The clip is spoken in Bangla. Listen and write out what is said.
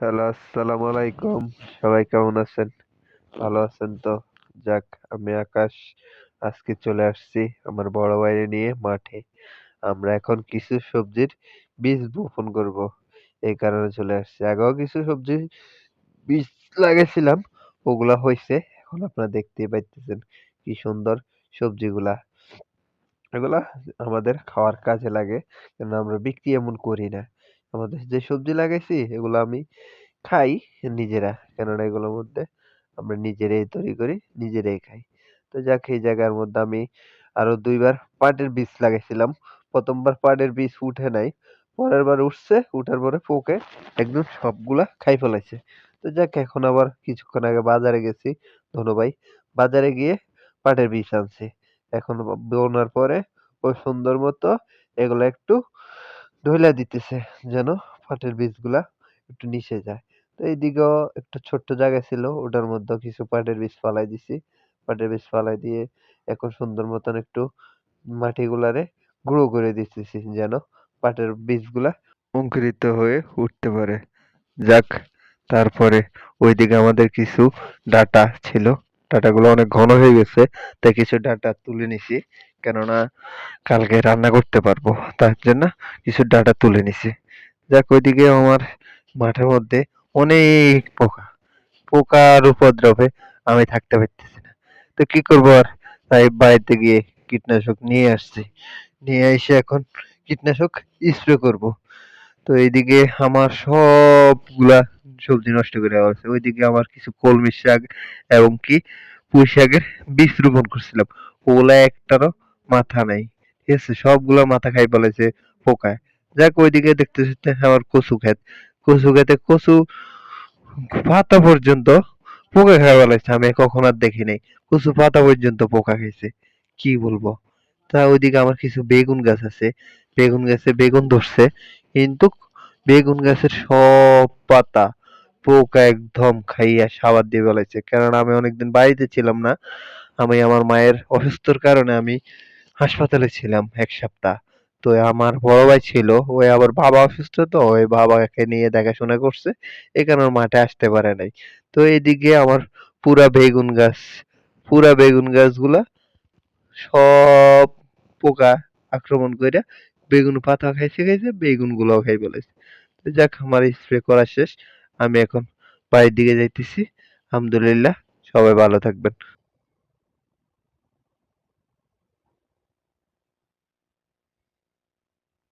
হ্যালো, আসসালামু আলাইকুম। সবাই কেমন আছেন? ভালো আছেন তো? যাক, আমি আকাশ। আজকে চলে আসছি আমার বড় ভাইরে নিয়ে মাঠে। আমরা এখন কিছু সবজির বীজ বপন করব। এই কারণে চলে আসছি। আগেও কিছু সবজির বীজ লাগাইছিলাম, ওগুলা হইছে। এখন আপনারা দেখতেই পাইতেছেন কি সুন্দর সবজিগুলা। এগুলা আমাদের খাওয়ার কাজে লাগে। কেন আমরা বিক্রি এমন করি না। আমাদের যে সবজি লাগাইছি এগুলো আমি খাই নিজেরা। কেননা এগুলোর মধ্যে আমরা নিজেরাই তৈরি করি, নিজেরাই খাই। তো যাক, এই জায়গার মধ্যে আমি আরো ২ বার পাটের বীজ লাগাইছিলাম। ১ম বার পাটের বীজ উঠে নাই। পরের বার উঠছে, উঠার পরে পোকে একদম সবগুলা খাই ফেলাইছে। তো যাক, এখন আবার কিছুক্ষণ আগে বাজারে গেছি ধনু ভাই। বাজারে গিয়ে পাটের বীজ আনছি। এখন বোনার পরে ও সুন্দর মতো এগুলা একটু ঢইলা দিতেছে যেন পাটের বীজগুলা একটু নিচে যায়। তো এইদিকেও একটা ছোট্ট জায়গা ছিল, ওটার মধ্যেও কিছু পাটের বীজ ফালাই দিছি। পাটের বীজ ফালাই দিয়ে এখন সুন্দর মতন একটু মাটিগুলারে গুঁড়ো করে দিতেছি যেন পাটের বীজগুলা অঙ্কুরিত হয়ে উঠতে পারে। যাক, তারপরে ওইদিকে আমাদের কিছু ডাটা ছিল। ডাটাগুলো অনেক ঘন হয়ে গেছে, তাই কিছু ডাটা তুলে নিছি। কেননা কালকে রান্না করতে পারবো, তার জন্য কিছু ডাটা তুলে নিছি। যাক, ওইদিকে আমার মাঠের মধ্যে অনেক পোকা। পোকার উপদ্রবে আমি থাকতে পারতেছি না। তো কি করবো আর? তাই বাড়িতে গিয়ে কীটনাশক নিয়ে আসছি। নিয়ে এসে এখন কীটনাশক স্প্রে করব। তো এইদিকে আমার সবগুলা সবজি নষ্ট করে দেওয়া হয়েছে। ওইদিকে আমার কিছু কলমি শাক এবং কি পুঁই শাকের বীজ রোপণ করছিলাম, ওগুলা একটারও মাথা নাই। ঠিক আছে, সবগুলা মাথা খাই ফেলেছে পোকায়। যাক, ওইদিকে দেখতে দেখতে আমার কচু ক্ষেত। কচু ক্ষেতে কচু পাতা পর্যন্ত পোকা খাই ফেলাইছে। আমি কখনো আর দেখি নাই কচু পাতা পর্যন্ত পোকা খাইছে। কি বলবো? তা ওইদিকে আমার কিছু বেগুন গাছ আছে। বেগুন গাছে বেগুন ধরছে, কিন্তু বেগুন গাছের সব পাতা পোকা একদম খাইয়া সাবাদ দিয়ে ফেলাইছে। কেননা আমি অনেকদিন বাড়িতে ছিলাম না। আমি আমার মায়ের অসুস্থর কারণে আমি হাসপাতালে ছিলাম ১ সপ্তাহ। তো আমার বড় ভাই ছিল, ওই আবার বাবা অসুস্থ, তো ওই বাবাকে নিয়ে দেখাশোনা করছে। এই কারণে মাঠে আসতে পারে নাই। তো এইদিকে আমার পুরা বেগুন গাছ, পুরা বেগুন গাছগুলা সব পোকা আক্রমণ কইরা বেগুন পাতা খাইছে, খাইছে বেগুন গুলাও খাই ফেলেছে। তো যাক, আমার স্প্রে করা শেষ। আমি এখন বাড়ির দিকে যাইতেছি। আলহামদুলিল্লাহ, সবাই ভালো থাকবেন।